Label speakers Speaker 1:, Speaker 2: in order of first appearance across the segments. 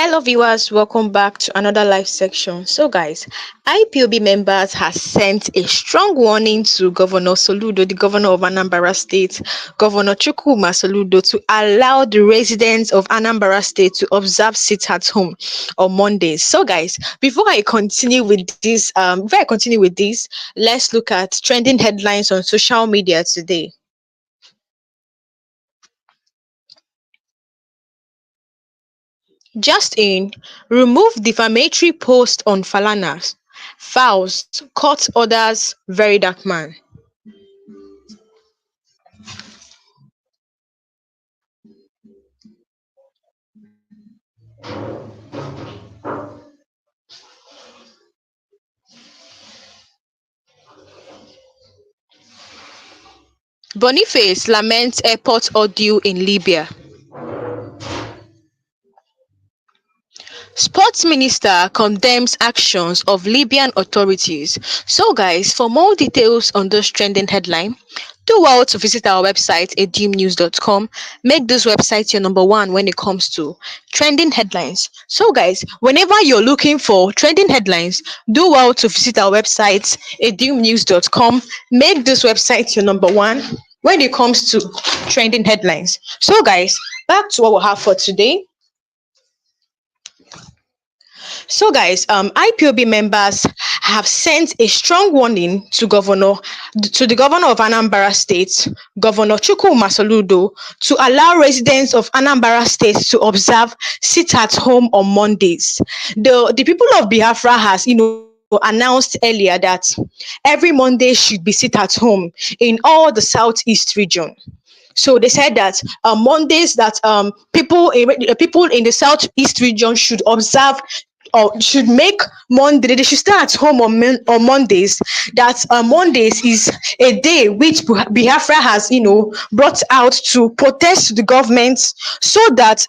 Speaker 1: Hello viewers, welcome back to another live section. So guys, IPOB members has sent a strong warning to Governor Soludo, the governor of Anambra State, Governor Chukwuma Soludo, to allow the residents of Anambra State to observe sit at home on Mondays. So guys, before I continue with this, let's look at trending headlines on social media today. Just in, remove defamatory post on Falanas. Files, court orders, very dark man. Boniface laments airport ordeal in Libya. Sports minister condemns actions of Libyan authorities. So guys, for more details on this trending headline, do well to visit our website edumnews.com. Make this website your number one when it comes to trending headlines. So guys, whenever you're looking for trending headlines, do well to visit our website edumnews.com. Make this website your number one when it comes to trending headlines. So guys, back to what we have for today. So, guys, IPOB members have sent a strong warning to the governor of Anambra State, Governor Chukwuma Soludo, to allow residents of Anambra State to observe sit at home on Mondays. The people of Biafra has, announced earlier that every Monday should be sit at home in all the southeast region. So they said that Mondays that people in the southeast region should observe or should make Monday, they should stay at home on Mondays. That Mondays is a day which Biafra has, brought out to protest the government so that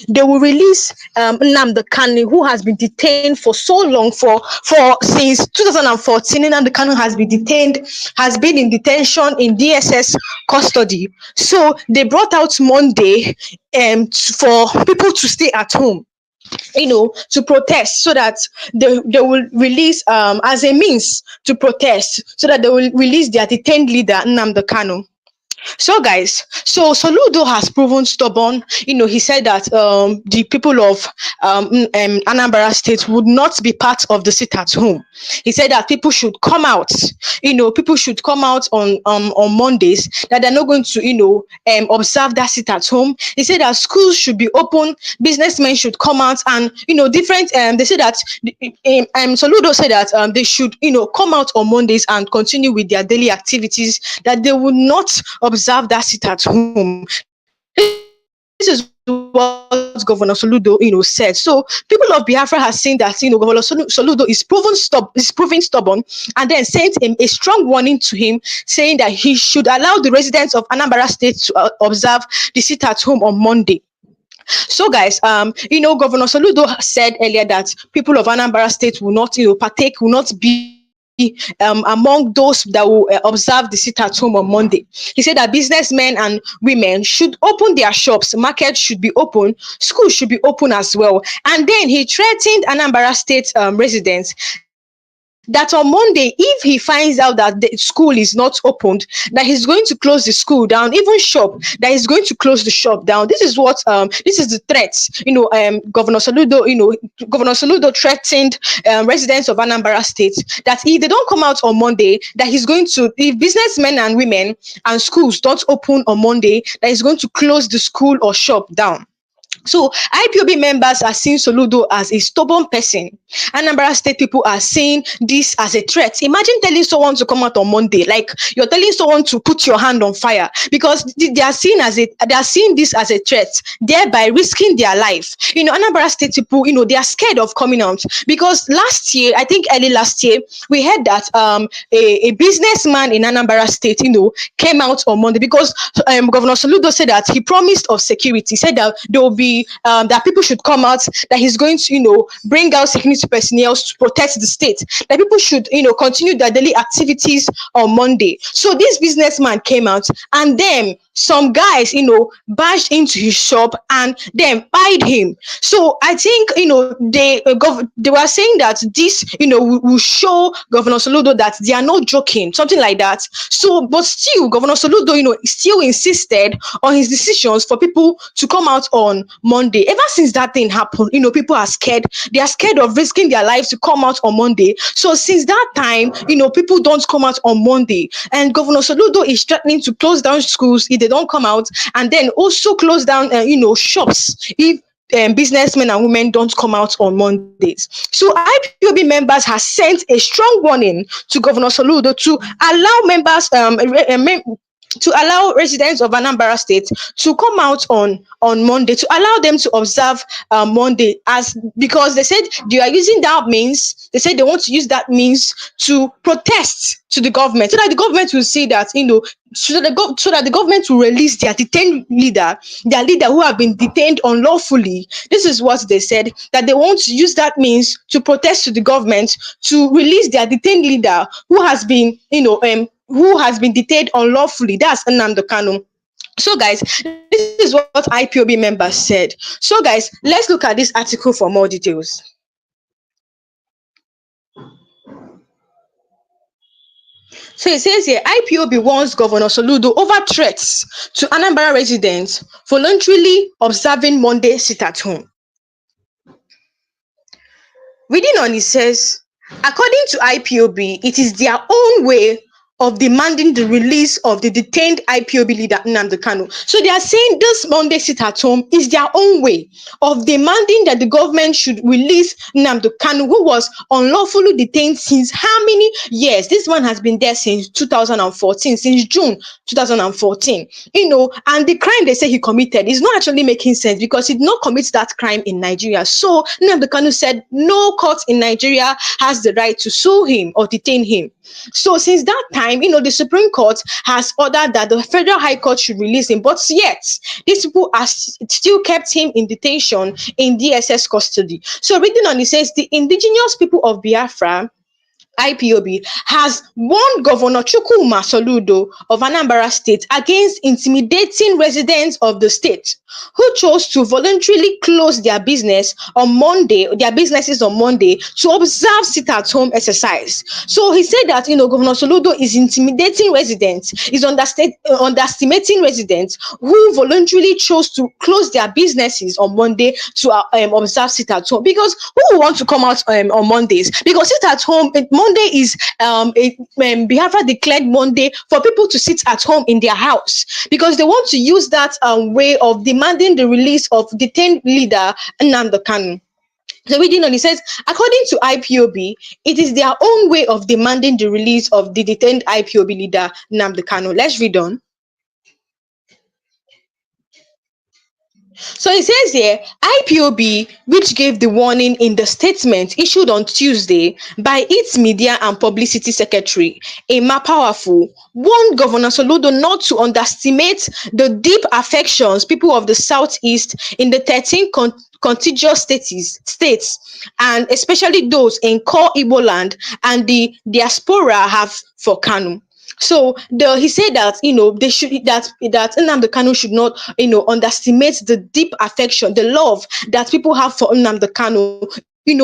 Speaker 1: they will release Nnamdi Kanu, who has been detained for so long, for since 2014. Nnamdi Kanu has been in detention in DSS custody. So they brought out Monday for people to stay at home, to protest, so that they will release as a means to protest, so that they will release their detained leader Nnamdi Kanu. So guys, so Soludo has proven stubborn. He said that the people of Anambra State would not be part of the sit at home. He said that people should come out. People should come out on Mondays. That they're not going to observe that sit at home. He said that schools should be open. Businessmen should come out, and different. They said that Soludo said that they should come out on Mondays and continue with their daily activities. That they would not observe that sit at home. This is what Governor Soludo, said. So people of Biafra has seen that, Governor Soludo is proving stubborn, and then sent him a strong warning to him, saying that he should allow the residents of Anambra State to observe the sit at home on Monday. So guys, Governor Soludo said earlier that people of Anambra State will not, will not be among those that will observe the sit at home on Monday. He said that businessmen and women should open their shops, markets should be open, schools should be open as well. And then he threatened Anambra State residents that on Monday, if he finds out that the school is not opened, that he's going to close the school down, even shop, that he's going to close the shop down. This is what this is the threat. Governor Soludo threatened residents of Anambra State that if they don't come out on Monday, that he's going to, if businessmen and women and schools don't open on Monday, that he's going to close the school or shop down. So IPOB members are seeing Soludo as a stubborn person. Anambra State people are seeing this as a threat. Imagine telling someone to come out on Monday, like you're telling someone to put your hand on fire, because they are seeing this as a threat, thereby risking their life. Anambra State people, they are scared of coming out, because last year, I think early last year, we heard that a businessman in Anambra State, came out on Monday, because Governor Soludo said that he promised of security, said that there will be that people should come out, that he's going to, bring out security personnel to protect the state, that people should, continue their daily activities on Monday. So this businessman came out, and then some guys, barged into his shop and then pied him. So I think, they were saying that this, will show Governor Soludo that they are not joking, something like that. So, but still, Governor Soludo, still insisted on his decisions for people to come out on Monday. Ever since that thing happened, people are scared. They are scared of risking their lives to come out on Monday. So since that time, people don't come out on Monday. And Governor Soludo is threatening to close down schools if they don't come out, and then also close down, shops if businessmen and women don't come out on Mondays. So IPOB members has sent a strong warning to Governor Soludo to allow members, to allow residents of Anambra State to come out on Monday, to allow them to observe Monday, as because they said they are using that means. They said they want to use that means to protest to the government, so that the government will see that, so that the government will release their detained leader, their leader who have been detained unlawfully. This is what they said, that they want to use that means to protest to the government to release their detained leader who has been, who has been detained unlawfully. That's Nnamdi Kanu. So guys, this is what IPOB members said. So guys, let's look at this article for more details. So it says here, IPOB warns Governor Soludo over threats to Anambra residents voluntarily observing Monday sit at home. Reading on, it says, according to IPOB, it is their own way of demanding the release of the detained IPOB leader Nnamdi Kanu. So they are saying this Monday sit at home is their own way of demanding that the government should release Nnamdi Kanu, who was unlawfully detained since how many years? This man has been there since 2014, since June 2014. And the crime they say he committed is not actually making sense, because he did not commit that crime in Nigeria. So Nnamdi Kanu said no court in Nigeria has the right to sue him or detain him. So since that time, the Supreme Court has ordered that the Federal High Court should release him, but yet these people are still kept him in detention in DSS custody. So reading on, it says the indigenous people of Biafra, IPOB, has warned Governor Soludo of Anambra State against intimidating residents of the state who chose to voluntarily close their businesses on Monday to observe sit-at-home exercise. So he said that Governor Soludo is intimidating residents, is underestimating residents who voluntarily chose to close their businesses on Monday to observe sit-at-home. Because who want to come out on Mondays? Because sit-at-home Monday is Biafra declared Monday for people to sit at home in their house, because they want to use that way of demanding the release of detained leader Nnamdi Kanu. So reading on, it says, according to IPOB, it is their own way of demanding the release of the detained IPOB leader Nnamdi Kanu. Let's read on. So it says here, IPOB, which gave the warning in the statement issued on Tuesday by its media and publicity secretary, Emma Powerful, warned Governor Soludo not to underestimate the deep affections people of the Southeast in the 13 contiguous states, and especially those in core Igbo land and the diaspora have for Kanu. So he said that they should that Nnamdi Kanu should not underestimate the deep affection, the love that people have for Nnamdi Kanu,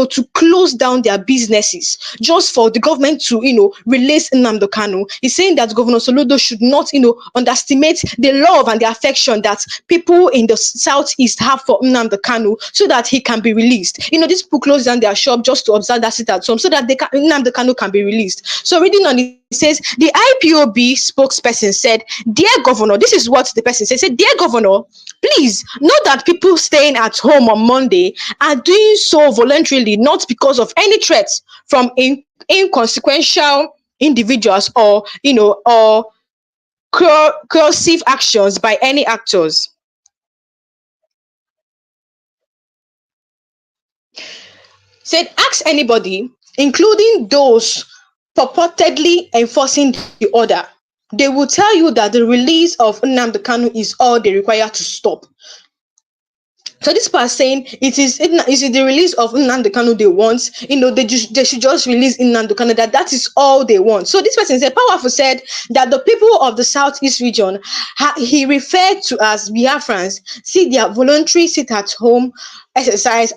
Speaker 1: to close down their businesses just for the government to, release Nnamdi Kanu. He's saying that Governor Soludo should not, underestimate the love and the affection that people in the Southeast have for Nnamdi Kanu, so that he can be released. These people close down their shop just to observe that sit at home, so that Nnamdi Kanu can be released. So reading on, it says, the IPOB spokesperson said, dear Governor, this is what the person said, dear Governor, please note that people staying at home on Monday are doing so voluntarily, not because of any threats from inconsequential individuals or coercive actions by any actors. Said, ask anybody, including those purportedly enforcing the order. They will tell you that the release of Nnamdi Kanu is all they require to stop. So this part saying it is the release of Nnamdi Kanu they want. They should just release Nnamdi Kanu. That is all they want. So this person said, powerful said that the people of the southeast region, he referred to as Biafrans, see their voluntary sit at home exercise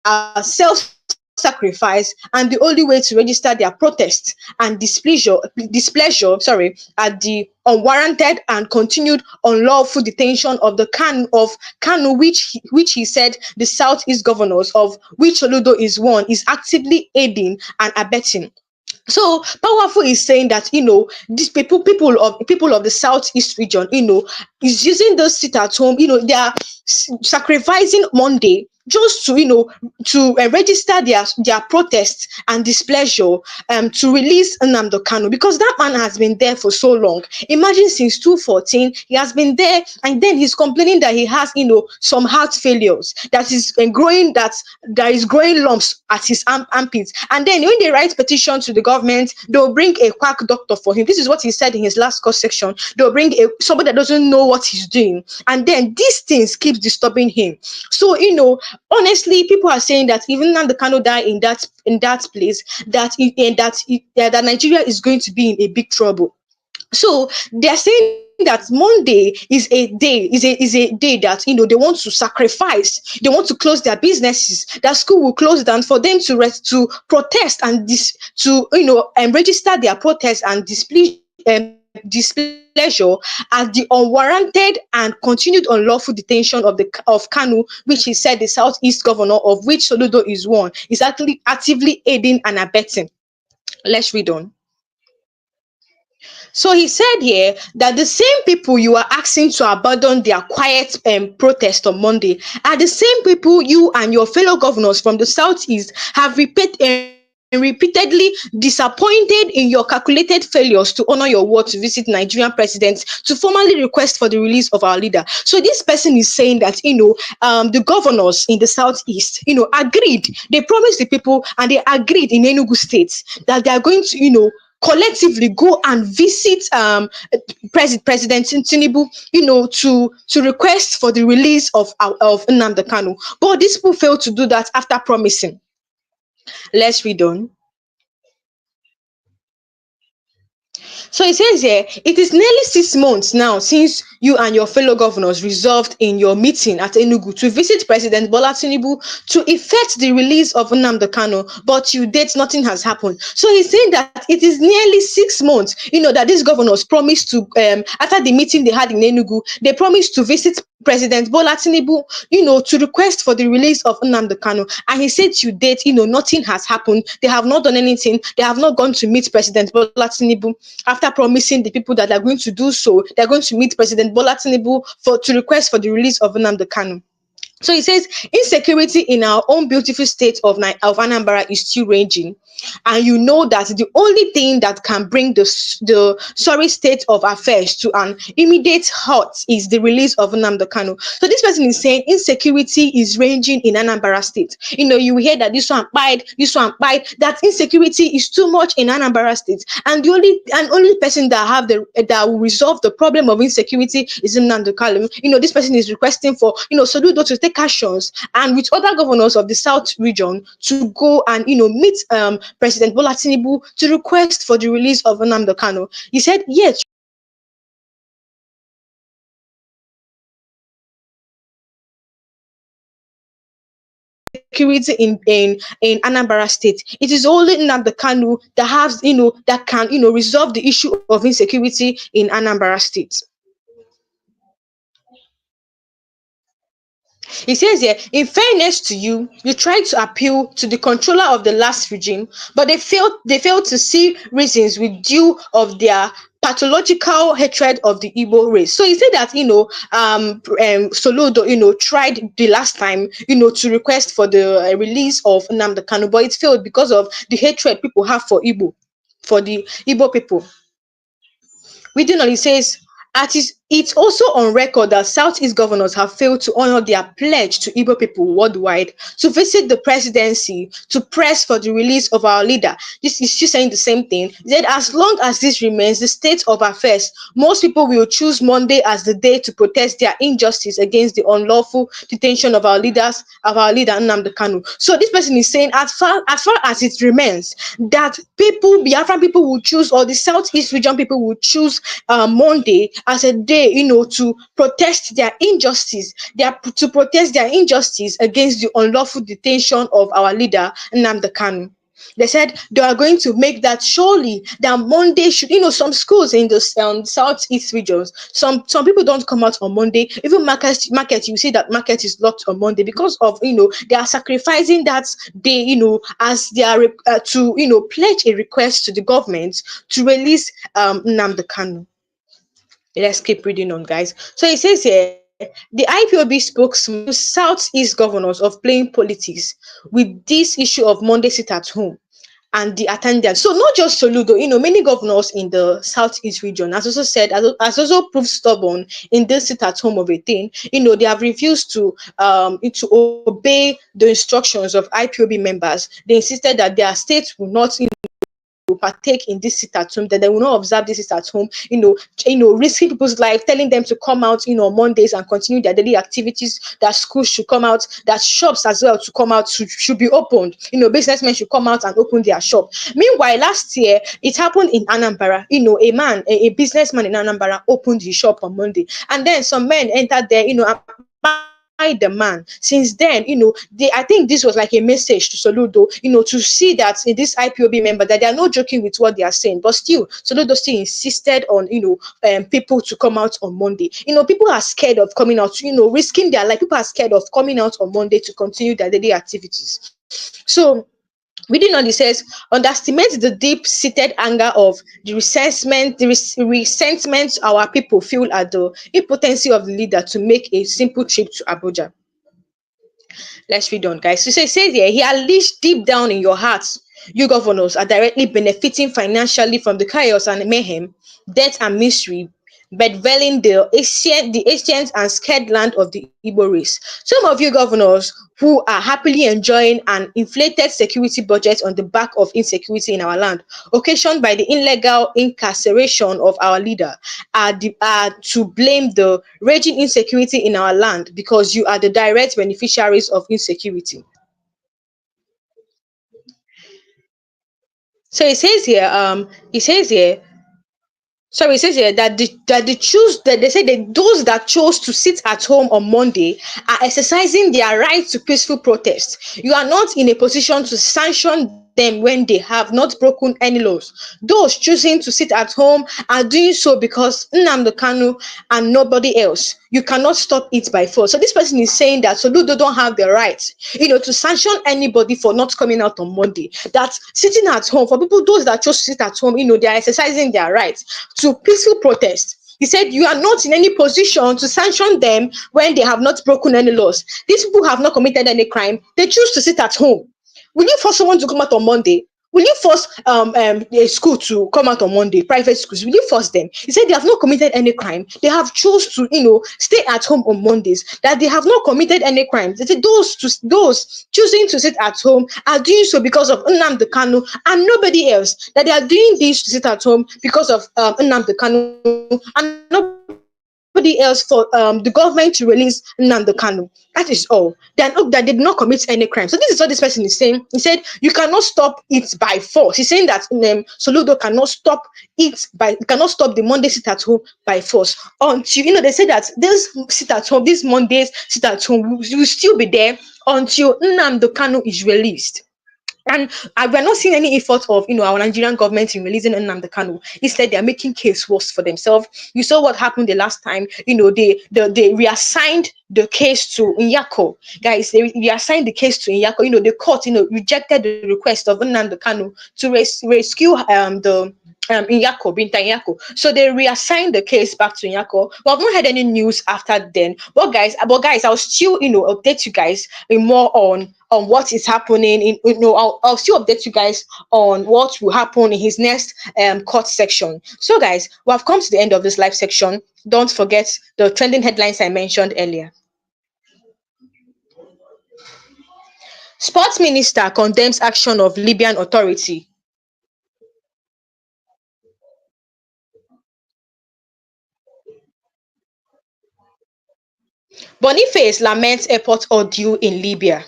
Speaker 1: as self-sacrifice, and the only way to register their protest and displeasure, at the unwarranted and continued unlawful detention of the Kanu, which he said the southeast governors, of which Soludo is one, is actively aiding and abetting. So powerful is saying that these people of the southeast region, is using those sit at home. They are sacrificing Monday just to register their protests and displeasure, to release Nnamdi Kanu, because that man has been there for so long. Imagine, since 2014 he has been there, and then he's complaining that he has some heart failures, that is growing, that there is growing lumps at his armpits. And then when they write petition to the government, they'll bring a quack doctor for him. This is what he said in his last court section. They'll bring somebody that doesn't know what he's doing, and then these things keeps disturbing him. So honestly, people are saying that even now the Kano die in that place, that Nigeria is going to be in a big trouble. So they're saying that Monday is a day that they want to sacrifice. They want to close their businesses. That school will close down for them to protest and register their protest and displeasure at the unwarranted and continued unlawful detention of Kanu, which he said the southeast governor, of which Soludo is one, is actually actively aiding and abetting. Let's read on. So he said here that the same people you are asking to abandon their quiet protest on Monday are the same people you and your fellow governors from the southeast have repeatedly disappointed in your calculated failures to honor your word to visit Nigerian presidents to formally request for the release of our leader. So this person is saying that the governors in the southeast agreed. They promised the people, and they agreed in Enugu state that they are going to collectively go and visit President Tinubu, to request for the release of Nnamdi Kanu. But these people failed to do that after promising. Let's read on. So it says here, it is nearly 6 months now since you and your fellow governors resolved in your meeting at Enugu to visit President Bola Tinubu to effect the release of Nnamdi Kanu, but to date nothing has happened. So he's saying that it is nearly 6 months, that these governors promised to, after the meeting they had in Enugu, they promised to visit President Bola Tinubu, to request for the release of Nnamdi Kanu. And he said to date, nothing has happened. They have not done anything. They have not gone to meet President Bola Tinubu after promising the people that they're going to do so. They're going to meet President Bola Tinubu to request for the release of Nnamdi Kanu. So he says insecurity in our own beautiful state of Anambra is still raging, and that the only thing that can bring the sorry state of affairs to an immediate halt is the release of Nnamdi Kanu. So this person is saying insecurity is raging in Anambra state. You hear that this one bite, that insecurity is too much in Anambra state, and the only person that will resolve the problem of insecurity is Nnamdi Kanu. This person is requesting for Soludo to take actions, and with other governors of the South region, to go and meet President Bola Tinubu to request for the release of Nnamdi Kanu. He said, yes, security in Anambra state. It is only Nnamdi Kanu that can resolve the issue of insecurity in Anambra state. He says here, in fairness to you, you tried to appeal to the controller of the last regime, but they failed to see reasons with due of their pathological hatred of the Igbo race. So he said that Soludo tried the last time to request for the release of Nnamdi Kanu, but it failed because of the hatred people have for the Igbo people. Reading on, he says, It's also on record that Southeast governors have failed to honor their pledge to Igbo people worldwide to visit the presidency to press for the release of our leader. This is she saying the same thing. He said, as long as this remains the state of affairs, most people will choose Monday as the day to protest their injustice against the unlawful detention of our leader Nnamdi Kanu. So this person is saying, as far as it remains, that people, Biafran people will choose, or the Southeast region people will choose Monday as a day, to protest their injustice. To protest their injustice against the unlawful detention of our leader Nnamdi Kanu. They said they are going to make that surely that Monday should, some schools in the southeast regions, some people don't come out on Monday. Even market, you see that market is locked on Monday because of, they are sacrificing that day, as they are to, pledge a request to the government to release Nnamdi Kanu. Let's keep reading on, guys. So it says here, the IPOB spokesman Southeast governors of playing politics with this issue of Monday sit at home and the attendance. So not just Soludo, many governors in the Southeast region, as also said, has also proved stubborn in this sit at home of a thing. They have refused to obey the instructions of IPOB members. They insisted that their states will not, partake in this sit at home, that they will not observe this sit at home, risking people's life, telling them to come out, on Mondays and continue their daily activities, that schools should come out, that shops as well to come out, should be opened, businessmen should come out and open their shop. Meanwhile, last year, it happened in Anambra, a businessman in Anambra opened his shop on Monday, and then some men entered there, the man. Since then, I think this was like a message to Soludo, to see that in this IPOB member that they are not joking with what they are saying, but still, Soludo still insisted on, people to come out on Monday. People are scared of coming out, risking their life. People are scared of coming out on Monday to continue their daily activities. So, reading on, it says, underestimate the deep-seated anger of the resentment our people feel at the impotency of the leader to make a simple trip to Abuja. Let's read on, guys. So it says here, he unleashed deep down in your hearts, you governors are directly benefiting financially from the chaos and mayhem, death and misery bedwelling the ancient and scared land of the Igbo race. Some of you governors who are happily enjoying an inflated security budget on the back of insecurity in our land, occasioned by the illegal incarceration of our leader, are to blame the raging insecurity in our land because you are the direct beneficiaries of insecurity. So it says here, sorry, it says here that they say that those that chose to sit at home on Monday are exercising their right to peaceful protest. You are not in a position to sanction them when they have not broken any laws. Those choosing to sit at home are doing so because Nnamdi Kanu and nobody else. You cannot stop it by force. So this person is saying that Soludo don't have the right, to sanction anybody for not coming out on Monday. That sitting at home, for people, those that chose to sit at home, they are exercising their right to peaceful protest. He said, you are not in any position to sanction them when they have not broken any laws. These people have not committed any crime. They choose to sit at home. Will you force someone to come out on Monday? Will you force a school to come out on Monday, private schools? Will you force them? He said they have not committed any crime. They have chose to, stay at home on Mondays, that they have not committed any crimes. They said those choosing to sit at home are doing so because of Nnamdi Kanu and nobody else. That they are doing this to sit at home because of Nnamdi Kanu and nobody else for the government to release Nnamdi Kanu. That is all. That they did not commit any crime. So this is what this person is saying. He said you cannot stop it by force. He's saying that Soludo cannot stop the Monday sit at home by force. Until they say that this sit at home, these Mondays sit at home will still be there until Nnamdi Kanu is released. And we're not seeing any effort of our Nigerian government in releasing Nnamdi Kanu. Instead, they are making case worse for themselves. You saw what happened the last time. They reassigned the case to Nyako. Guys, they reassigned the case to Nyako. The court rejected the request of Nnamdi Kanu to rescue the Binta Nyako. So they reassigned the case back to Nyako. Well, I've not heard any news after then. But guys, I'll still update you guys more on on what is happening. I'll still update you guys on what will happen in his next court section. So, guys, we have come to the end of this live section. Don't forget the trending headlines I mentioned earlier. Sports minister condemns action of Libyan authority. Boniface laments airport ordeal in Libya.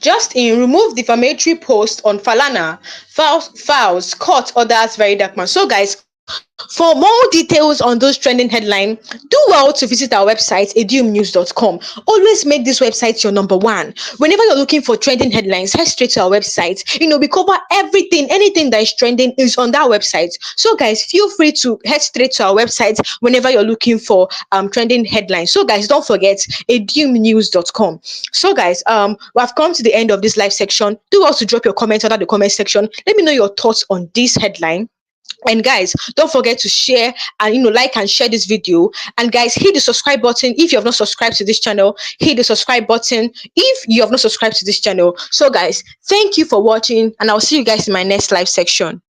Speaker 1: Justin remove defamatory post on Falana, files court orders very dark man. So, guys, for more details on those trending headlines, do well to visit our website, edunews.com. Always make this website your number one. Whenever you're looking for trending headlines, head straight to our website. We cover everything, anything that is trending is on that website. So, guys, feel free to head straight to our website whenever you're looking for trending headlines. So, guys, don't forget edunews.com. So, guys, we have come to the end of this live section. Do also drop your comments under the comment section. Let me know your thoughts on this headline. And guys, don't forget to share and like and share this video. And guys, hit the subscribe button if you have not subscribed to this channel. Hit the subscribe button if you have not subscribed to this channel. So guys, thank you for watching, and I'll see you guys in my next live section.